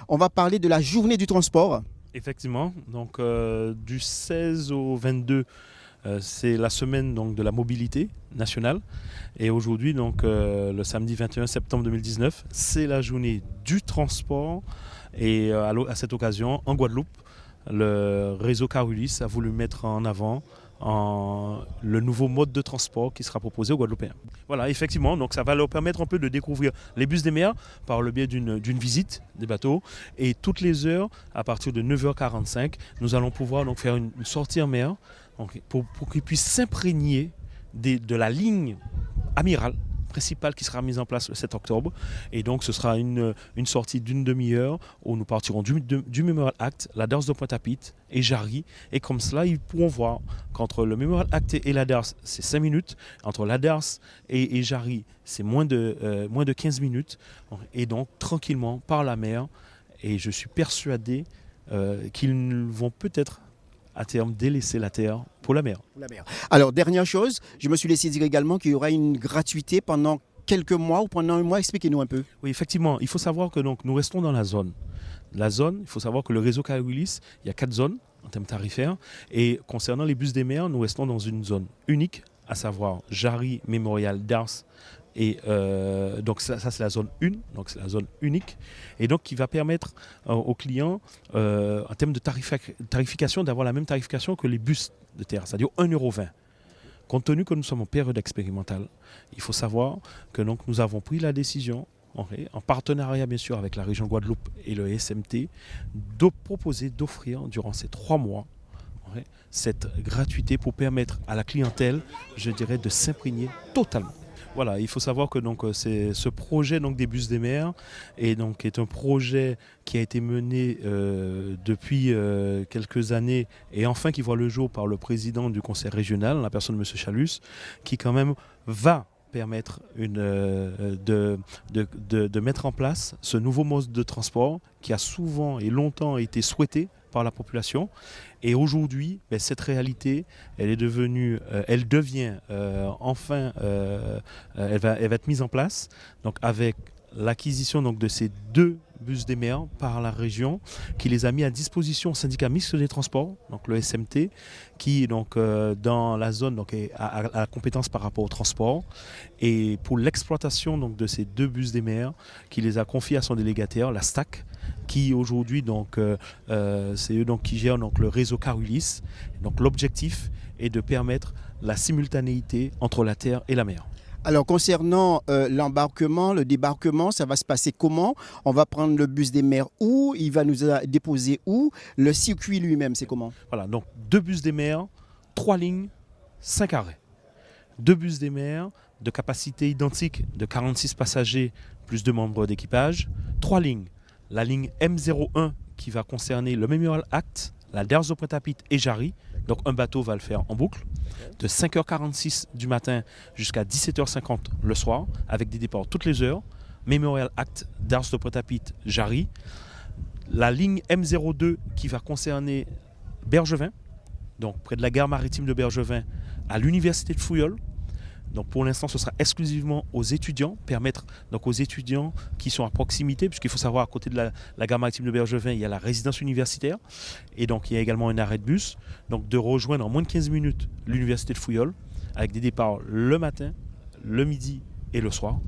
On va parler de la journée du transport. Effectivement, donc du 16 au 22, c'est la semaine donc, de la mobilité nationale. Et aujourd'hui, donc le samedi 21 septembre 2019, c'est la journée du transport. Et à cette occasion, en Guadeloupe, le réseau Carulis a voulu mettre en avant le nouveau mode de transport qui sera proposé aux Guadeloupéens. Voilà, effectivement, donc ça va leur permettre un peu de découvrir les bus des mers par le biais d'une visite des bateaux. Et toutes les heures, à partir de 9h45, nous allons pouvoir donc faire une sortie en mer donc, pour qu'ils puissent s'imprégner de la ligne amirale principale qui sera mise en place le 7 octobre. Et donc ce sera une sortie d'une demi-heure où nous partirons du Memorial Act, la Darse de Pointe-à-Pitre et Jarry. Et comme cela, ils pourront voir qu'entre le Memorial Act et la Darse, c'est 5 minutes. Entre la Darse et Jarry, c'est moins de 15 minutes. Et donc tranquillement par la mer. Et je suis persuadé qu'ils vont peut-être à terme délaisser la terre pour la mer. Alors, dernière chose, je me suis laissé dire également qu'il y aura une gratuité pendant quelques mois ou pendant un mois. Expliquez-nous un peu. Oui, effectivement, il faut savoir que donc, nous restons dans la zone. La zone, il faut savoir que le réseau Carulis, il y a 4 zones en termes tarifaires. Et concernant les bus des mers, nous restons dans une zone unique, à savoir Jarry, Memorial, Darse. Et donc ça c'est la zone 1, donc c'est la zone unique, et donc qui va permettre aux clients, en termes de tarification, d'avoir la même tarification que les bus de terre, c'est-à-dire 1,20 €. Compte tenu que nous sommes en période expérimentale, il faut savoir que donc, nous avons pris la décision, en partenariat bien sûr avec la région Guadeloupe et le SMT, de proposer d'offrir durant ces 3 mois cette gratuité pour permettre à la clientèle, je dirais, de s'imprégner totalement. Voilà, il faut savoir que donc, c'est ce projet donc, des bus des mers est un projet qui a été mené depuis quelques années et enfin qui voit le jour par le président du conseil régional, la personne de M. Chalus, qui quand même va permettre de mettre en place ce nouveau mode de transport qui a souvent et longtemps été souhaité par la population. Et aujourd'hui, cette réalité, elle devient enfin, elle va être mise en place. Donc avec l'acquisition donc, de ces 2 bus des mers par la région, qui les a mis à disposition au syndicat mixte des transports, donc le SMT, qui donc dans la zone donc a la compétence par rapport au transport, et pour l'exploitation donc de ces 2 bus des mers, qui les a confiés à son délégataire, la STAC, qui aujourd'hui donc c'est eux donc qui gèrent donc le réseau Carulis. Donc l'objectif est de permettre la simultanéité entre la terre et la mer. Alors, concernant l'embarquement, le débarquement, ça va se passer comment? On va prendre le bus des mers où? Il va nous déposer où? Le circuit lui-même, c'est comment? Voilà, donc 2 bus des mers, 3 lignes, 5 arrêts. 2 bus des mers de capacité identique de 46 passagers plus 2 membres d'équipage, 3 lignes. La ligne M01 qui va concerner le Memorial Act, la Darse de Pointe-à-Pitre et Jarry. Donc un bateau va le faire en boucle de 5h46 du matin jusqu'à 17h50 le soir avec des départs toutes les heures. Memorial Act, Darse de Pointe-à-Pitre, Jarry. La ligne M02 qui va concerner Bergevin, donc près de la gare maritime de Bergevin à l'université de Fouillol. Donc pour l'instant, ce sera exclusivement aux étudiants, permettre donc aux étudiants qui sont à proximité, puisqu'il faut savoir, à côté de la gare maritime de Bergevin, il y a la résidence universitaire, et donc il y a également un arrêt de bus, donc de rejoindre en moins de 15 minutes l'université de Fouillol, avec des départs le matin, le midi et le soir.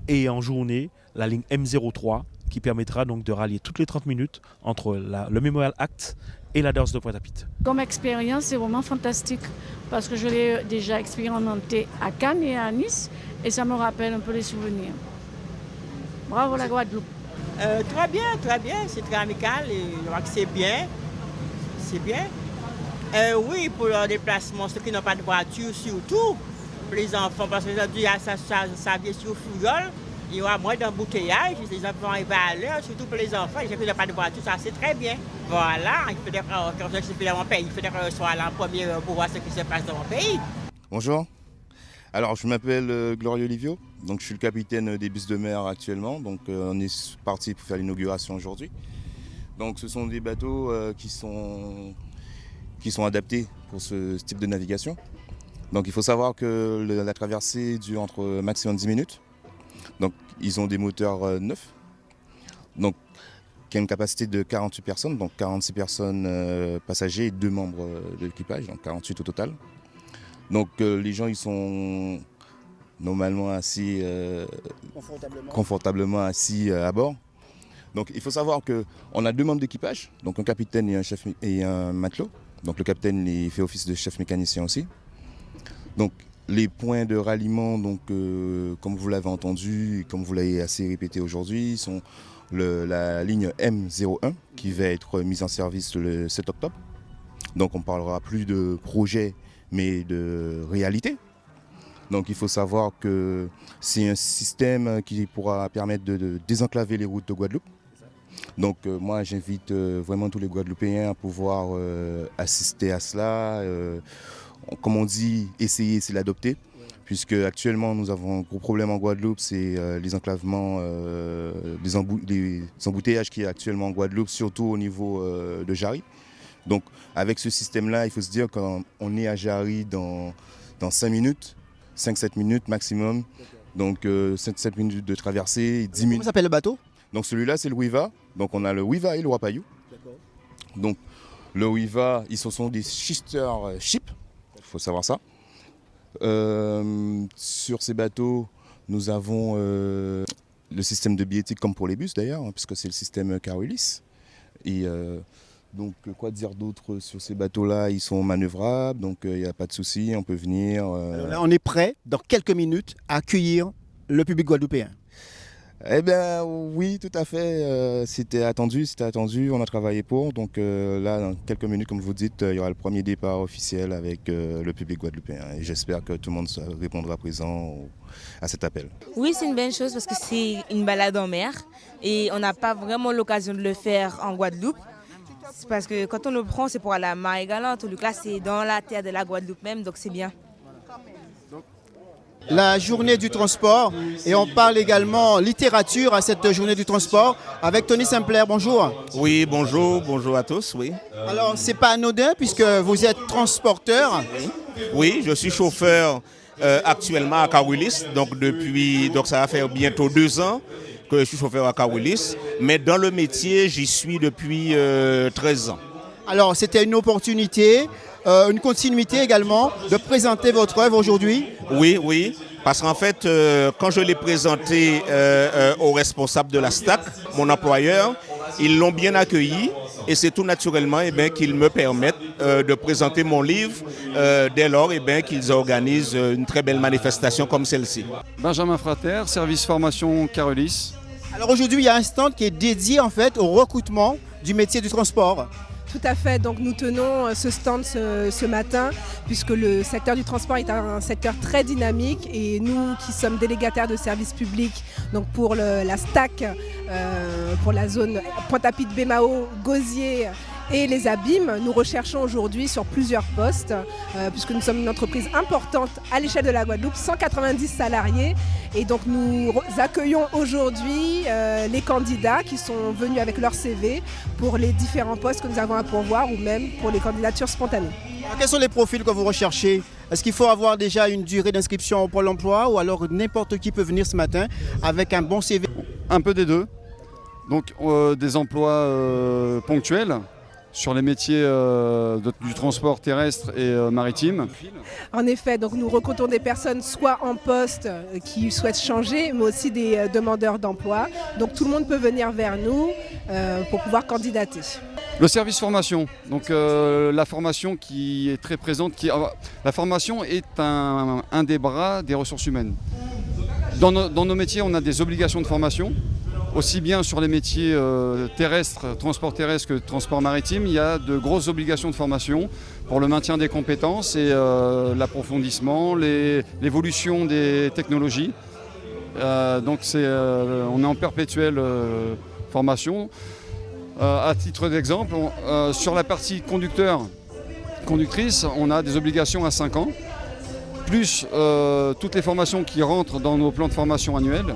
Et en journée, la ligne M03, qui permettra donc de rallier toutes les 30 minutes entre le Memorial Act et la Darse de Pointe-à-Pitre. Comme expérience, c'est vraiment fantastique parce que je l'ai déjà expérimenté à Cannes et à Nice et ça me rappelle un peu les souvenirs. Bravo la Guadeloupe. Très bien, c'est très amical et je crois que c'est bien. C'est bien. Oui, pour leur déplacement, ceux qui n'ont pas de voiture surtout, pour les enfants, parce qu'aujourd'hui, ça vient sur Fouillol. Il y aura moins d'embouteillage, les enfants arrivent à l'heure, surtout pour les enfants, les gens qui n'ont pas de voiture, ça c'est très bien. Voilà, il faudrait quand je suis dans mon pays, il faudrait que je sois là en premier pour voir ce qui se passe dans mon pays. Bonjour, alors je m'appelle Glorieux Olivio, donc je suis le capitaine des bus de mer actuellement, donc on est parti pour faire l'inauguration aujourd'hui. Donc ce sont des bateaux qui sont adaptés pour ce type de navigation. Donc il faut savoir que la traversée dure entre maximum 10 minutes. Donc ils ont des moteurs neufs. Donc qui a une capacité de 48 personnes, donc 46 personnes passagers et 2 membres de l'équipage, donc 48 au total. Donc les gens ils sont normalement assis, confortablement assis à bord. Donc il faut savoir qu'on a 2 membres d'équipage, donc un capitaine et un chef et un matelot. Donc le capitaine il fait office de chef mécanicien aussi. Donc les points de ralliement, donc, comme vous l'avez entendu et comme vous l'avez assez répété aujourd'hui, sont la ligne M01 qui va être mise en service le 7 octobre. Donc on ne parlera plus de projet mais de réalité. Donc il faut savoir que c'est un système qui pourra permettre de désenclaver les routes de Guadeloupe. Donc moi j'invite vraiment tous les Guadeloupéens à pouvoir assister à cela. Comme on dit, essayer, c'est l'adopter. Puisque actuellement nous avons un gros problème en Guadeloupe, c'est les enclavements, les embouteillages qu'il y a actuellement en Guadeloupe, surtout au niveau de Jarry. Donc avec ce système-là, il faut se dire qu'on est à Jarry dans 5 minutes, 5-7 minutes maximum. Donc 7 minutes de traversée, 10 minutes. Comment s'appelle le bateau? Donc celui-là, c'est le Wiva. Donc on a le Wiva et le Wapayou. Donc le Wiva, ils sont des sister ships, il faut savoir ça. Sur ces bateaux, nous avons le système de billettique comme pour les bus d'ailleurs, hein, puisque c'est le système Carolis. Et donc quoi dire d'autre sur ces bateaux-là? Ils sont manœuvrables, donc il n'y a pas de souci, on peut venir. Alors là, on est prêt dans quelques minutes à accueillir le public guadeloupéen. Eh bien oui, tout à fait, c'était attendu, on a travaillé pour. Donc là, dans quelques minutes, comme vous dites, il y aura le premier départ officiel avec le public guadeloupéen. Et j'espère que tout le monde répondra présent à cet appel. Oui, c'est une bonne chose parce que c'est une balade en mer et on n'a pas vraiment l'occasion de le faire en Guadeloupe. C'est parce que quand on le prend, c'est pour aller à Marie-Galante. Donc là, c'est dans la terre de la Guadeloupe même, donc c'est bien. La journée du transport, et on parle également littérature à cette journée du transport avec Tony Saint-Clair. Bonjour. Oui, bonjour à tous, oui. Alors, c'est pas anodin puisque vous êtes transporteur. Oui, je suis chauffeur actuellement à Caroulis, donc ça va faire bientôt 2 ans que je suis chauffeur à Caroulis, mais dans le métier, j'y suis depuis 13 ans. Alors, c'était une opportunité, une continuité également de présenter votre œuvre aujourd'hui. Oui, parce qu'en fait, quand je l'ai présenté aux responsables de la STAC, mon employeur, ils l'ont bien accueilli et c'est tout naturellement qu'ils me permettent de présenter mon livre dès lors qu'ils organisent une très belle manifestation comme celle-ci. Benjamin Frater, service formation Carolis. Alors aujourd'hui, il y a un stand qui est dédié en fait au recrutement du métier du transport. Tout à fait, donc nous tenons ce stand ce matin puisque le secteur du transport est un secteur très dynamique et nous qui sommes délégataires de services publics donc pour la STAC, pour la zone Pointe-à-Pitre, Bémao, Gosier et les Abîmes, nous recherchons aujourd'hui sur plusieurs postes puisque nous sommes une entreprise importante à l'échelle de la Guadeloupe, 190 salariés et donc nous accueillons aujourd'hui les candidats qui sont venus avec leur CV pour les différents postes que nous avons à pourvoir ou même pour les candidatures spontanées. Alors, quels sont les profils que vous recherchez? Est-ce qu'il faut avoir déjà une durée d'inscription au Pôle emploi ou alors n'importe qui peut venir ce matin avec un bon CV? Un peu des deux, donc des emplois ponctuels sur les métiers du transport terrestre et maritime. En effet, donc nous recrutons des personnes soit en poste qui souhaitent changer, mais aussi des demandeurs d'emploi. Donc tout le monde peut venir vers nous pour pouvoir candidater. Le service formation, donc la formation qui est très présente. La formation est un des bras des ressources humaines. Dans nos métiers, on a des obligations de formation. Aussi bien sur les métiers terrestres, transport terrestre que transport maritime, il y a de grosses obligations de formation pour le maintien des compétences et l'approfondissement, l'évolution des technologies. Donc on est en perpétuelle formation. À titre d'exemple, sur la partie conductrice, on a des obligations à 5 ans, plus toutes les formations qui rentrent dans nos plans de formation annuels.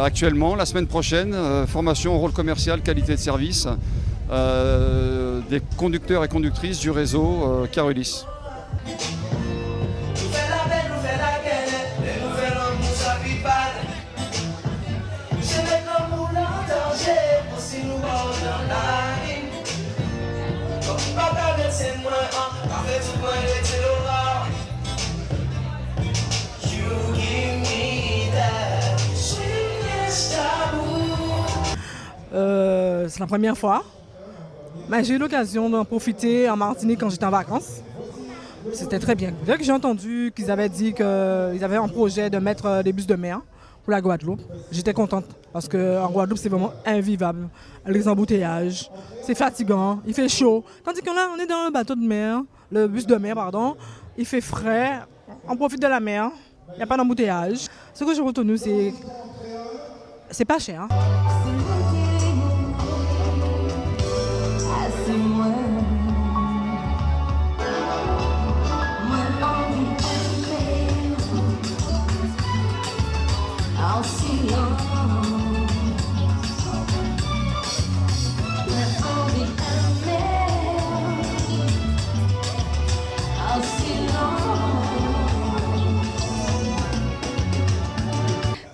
Actuellement, la semaine prochaine, formation au rôle commercial, qualité de service des conducteurs et conductrices du réseau Carolis. Je vais comme moulin en danger, pour si nous C'est la première fois. Mais j'ai eu l'occasion d'en profiter en Martinique quand j'étais en vacances. C'était très bien. Dès que j'ai entendu qu'ils avaient dit qu'ils avaient un projet de mettre des bus de mer pour la Guadeloupe, j'étais contente parce qu'en Guadeloupe, c'est vraiment invivable. Les embouteillages, c'est fatigant, il fait chaud. Tandis que là, on est dans le bateau de mer, le bus de mer, pardon, il fait frais, on profite de la mer, il n'y a pas d'embouteillage. Ce que j'ai retenu, c'est pas cher.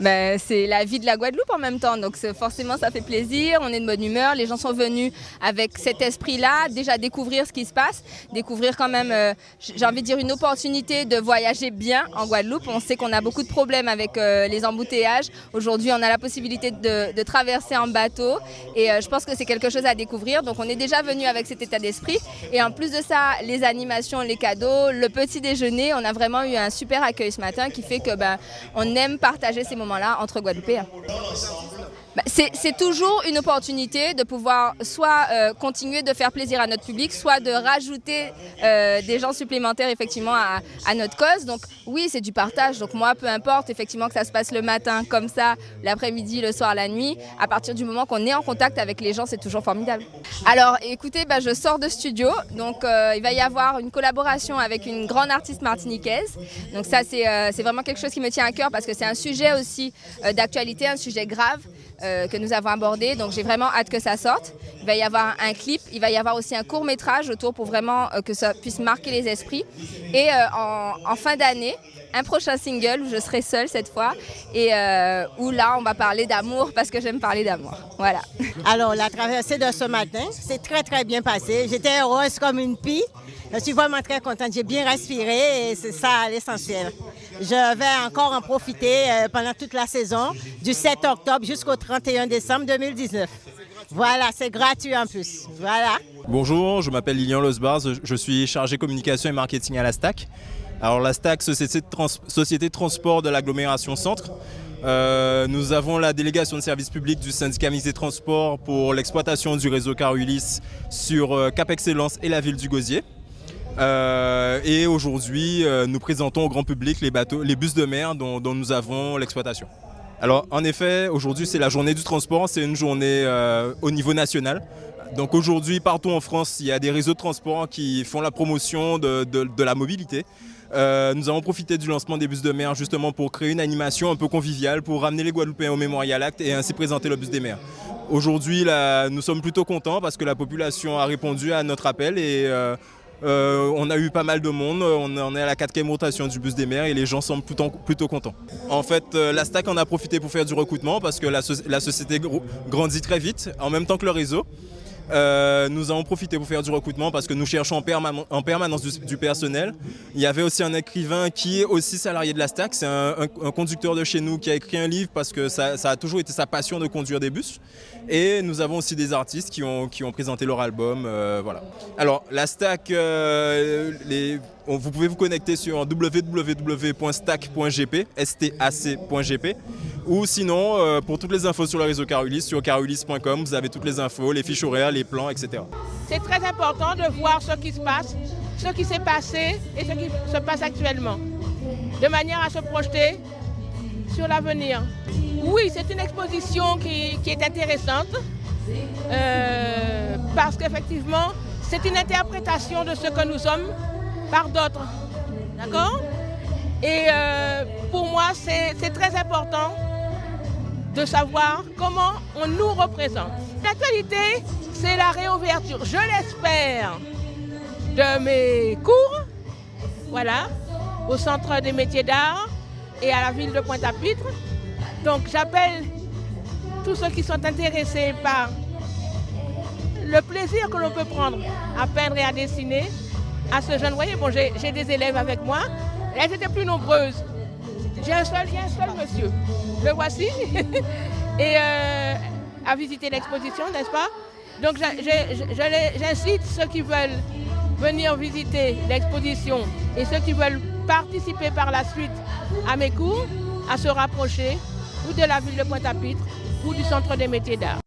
Ben, c'est la vie de la Guadeloupe en même temps, donc forcément ça fait plaisir, on est de bonne humeur, les gens sont venus avec cet esprit-là, déjà découvrir ce qui se passe, découvrir quand même, j'ai envie de dire, une opportunité de voyager bien en Guadeloupe. On sait qu'on a beaucoup de problèmes avec les embouteillages. Aujourd'hui, on a la possibilité de traverser en bateau et je pense que c'est quelque chose à découvrir. Donc on est déjà venu avec cet état d'esprit et en plus de ça, les animations, les cadeaux, le petit déjeuner, on a vraiment eu un super accueil ce matin qui fait que on aime partager ces moments là entre Guadeloupéens. C'est toujours une opportunité de pouvoir soit continuer de faire plaisir à notre public, soit de rajouter des gens supplémentaires effectivement à notre cause. Donc oui, c'est du partage. Donc moi, peu importe effectivement que ça se passe le matin comme ça, l'après-midi, le soir, la nuit, à partir du moment qu'on est en contact avec les gens, c'est toujours formidable. Alors écoutez, je sors de studio, donc il va y avoir une collaboration avec une grande artiste martiniquaise. Donc ça, c'est vraiment quelque chose qui me tient à cœur parce que c'est un sujet aussi d'actualité, un sujet grave. Que nous avons abordé, donc j'ai vraiment hâte que ça sorte. Il va y avoir un clip, il va y avoir aussi un court-métrage autour pour vraiment que ça puisse marquer les esprits. Et en fin d'année, un prochain single où je serai seule cette fois et où là on va parler d'amour parce que j'aime parler d'amour. Voilà. Alors la traversée de ce matin, c'est très bien passé. J'étais heureuse comme une pie. Je suis vraiment très contente, j'ai bien respiré et c'est ça l'essentiel. Je vais encore en profiter pendant toute la saison, du 7 octobre jusqu'au 31 décembre 2019. Voilà, c'est gratuit en plus. Voilà. Bonjour, je m'appelle Lilian Losbars, je suis chargé communication et marketing à la STAC. Alors la STAC, Société de transport de l'agglomération Centre. Nous avons la délégation de service public du syndicat mixte des transports pour l'exploitation du réseau Car Ulysse sur Cap Excellence et la ville du Gosier. Et aujourd'hui, nous présentons au grand public les bus de mer dont nous avons l'exploitation. Alors en effet, aujourd'hui c'est la journée du transport, c'est une journée au niveau national. Donc aujourd'hui, partout en France, il y a des réseaux de transport qui font la promotion de la mobilité. Nous avons profité du lancement des bus de mer justement pour créer une animation un peu conviviale, pour ramener les Guadeloupéens au Mémorial Act et ainsi présenter le bus des mers. Aujourd'hui, nous sommes plutôt contents parce que la population a répondu à notre appel et on a eu pas mal de monde, on est à la 4e rotation du bus des mers et les gens semblent plutôt contents. En fait, la STAC en a profité pour faire du recrutement parce que la société grandit très vite, en même temps que le réseau. Nous avons profité pour faire du recrutement parce que nous cherchons en permanence du personnel. Il y avait aussi un écrivain qui est aussi salarié de la STAC, c'est un conducteur de chez nous qui a écrit un livre parce que ça a toujours été sa passion de conduire des bus. Et nous avons aussi des artistes qui ont présenté leur album. Voilà. Alors la STAC, vous pouvez vous connecter sur www.stac.gp, stac.gp, ou sinon pour toutes les infos sur le réseau Car Ulysse, sur carulysse.com, vous avez toutes les infos, les fiches horaires, les plans, etc. C'est très important de voir ce qui se passe, ce qui s'est passé et ce qui se passe actuellement, de manière à se projeter sur l'avenir. Oui, c'est une exposition qui est intéressante parce qu'effectivement, c'est une interprétation de ce que nous sommes par d'autres. D'accord ? Et pour moi, c'est très important de savoir comment on nous représente. L'actualité, c'est la réouverture, je l'espère, de mes cours, voilà, au Centre des métiers d'art et à la ville de Pointe-à-Pitre. Donc j'appelle tous ceux qui sont intéressés par le plaisir que l'on peut prendre à peindre et à dessiner à ce jeune. Vous voyez, bon, j'ai des élèves avec moi, elles étaient plus nombreuses. J'ai un seul monsieur, le voici, et à visiter l'exposition, n'est-ce pas? Donc j'incite ceux qui veulent venir visiter l'exposition et ceux qui veulent participer par la suite à mes cours à se rapprocher ou de la ville de Pointe-à-Pitre ou du Centre des métiers d'art.